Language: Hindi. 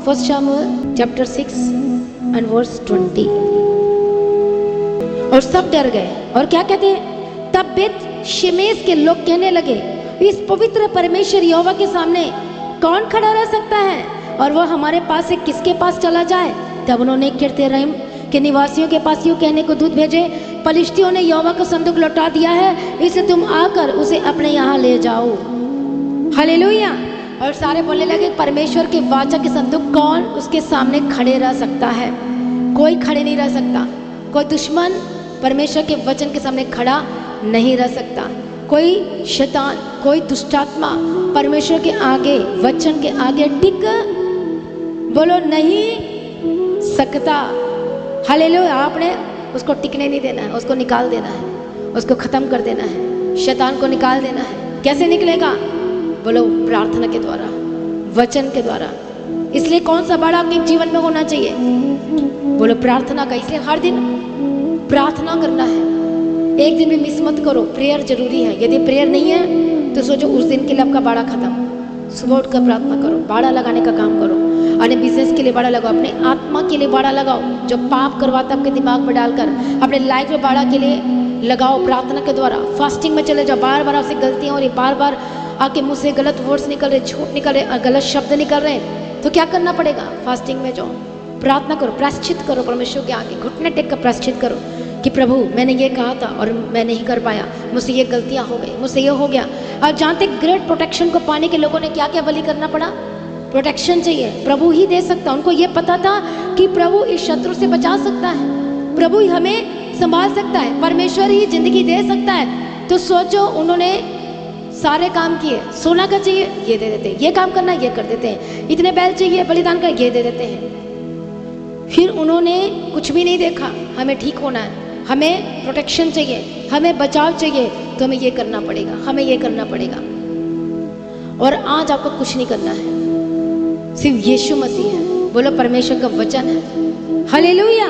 First Samuel chapter 6 and verse 20। और सब डर गए और क्या कहते हैं, तब बेत शेमेश के लोग कहने लगे, इस पवित्र परमेश्वर यहोवा के सामने कौन खड़ा रह सकता है और वह हमारे पास से किसके पास चला जाए। तब उन्होंने किर्यतयरीम के निवासियों के पास यूं कहने को दूत भेजे, पलिश्तियों ने यहोवा का संदूक लौटा दिया है, इसे तुम आकर उसे अपने यहाँ ले जाओ। हालेलुया। और सारे बोलने लगे, परमेश्वर के वाचा के संदूक कौन उसके सामने खड़े रह सकता है। कोई खड़े नहीं रह सकता। कोई दुश्मन परमेश्वर के वचन के सामने खड़ा नहीं रह सकता। कोई शैतान, कोई दुष्टात्मा परमेश्वर के आगे, वचन के आगे टिक बोलो नहीं सकता। हालेलुया। आपने उसको टिकने नहीं देना है, उसको निकाल देना है, उसको खत्म कर देना है, शैतान को निकाल देना है। कैसे निकलेगा? बोलो प्रार्थना के द्वारा, वचन के द्वारा। इसलिए कौन सा बड़ा आपके जीवन में होना चाहिए? बोलो प्रार्थना का। इसलिए हर दिन प्रार्थना करना है। एक दिन भी मिस मत करो। प्रेयर जरूरी है। यदि प्रेयर नहीं है तो सोचो उस दिन के लिए आपका बाड़ा खत्म। सुबह उठकर प्रार्थना करो, बाड़ा लगाने का काम करो। अपने बिजनेस के लिए बाड़ा लगाओ, अपने आत्मा के लिए बाड़ा लगाओ। जो पाप करवाता आपके दिमाग में डालकर अपने लाइफ में बाड़ा के लिए लगाओ प्रार्थना के द्वारा। फास्टिंग में चले जाओ। बार बार आपसे गलतियां हो रही, बार बार आपके मुंह से गलत वर्ड्स निकल रहे, झूठ निकल रहे, गलत शब्द निकल रहे हैं, तो क्या करना पड़ेगा? फास्टिंग में जाओ, प्रार्थना करो, प्रायश्चित करो परमेश्वर के आगे, घुटने टेक कर प्रायश्चित करो कि प्रभु मैंने ये कहा था और मैं नहीं कर पाया, मुझसे ये गलतियां हो गई, मुझसे ये हो गया। और जानते ग्रेट प्रोटेक्शन को पाने के लोगों ने क्या क्या बलि करना पड़ा? प्रोटेक्शन चाहिए, प्रभु ही दे सकता। उनको ये पता था कि प्रभु इस शत्रु से बचा सकता है, प्रभु ही हमें संभाल सकता है, परमेश्वर ही जिंदगी दे सकता है। तो सोचो, उन्होंने सारे काम किए। सोना का चाहिए, ये दे देते हैं। ये काम करना, ये कर देते हैं। इतने बैल चाहिए बलिदान का, ये दे देते हैं। फिर उन्होंने कुछ भी नहीं देखा। हमें ठीक होना है, हमें प्रोटेक्शन चाहिए, हमें बचाव चाहिए, तो हमें ये करना पड़ेगा, हमें ये करना पड़ेगा। और आज आपको कुछ नहीं करना है, सिर्फ यीशु मसीह है। बोलो परमेश्वर का वचन है। हालेलुया।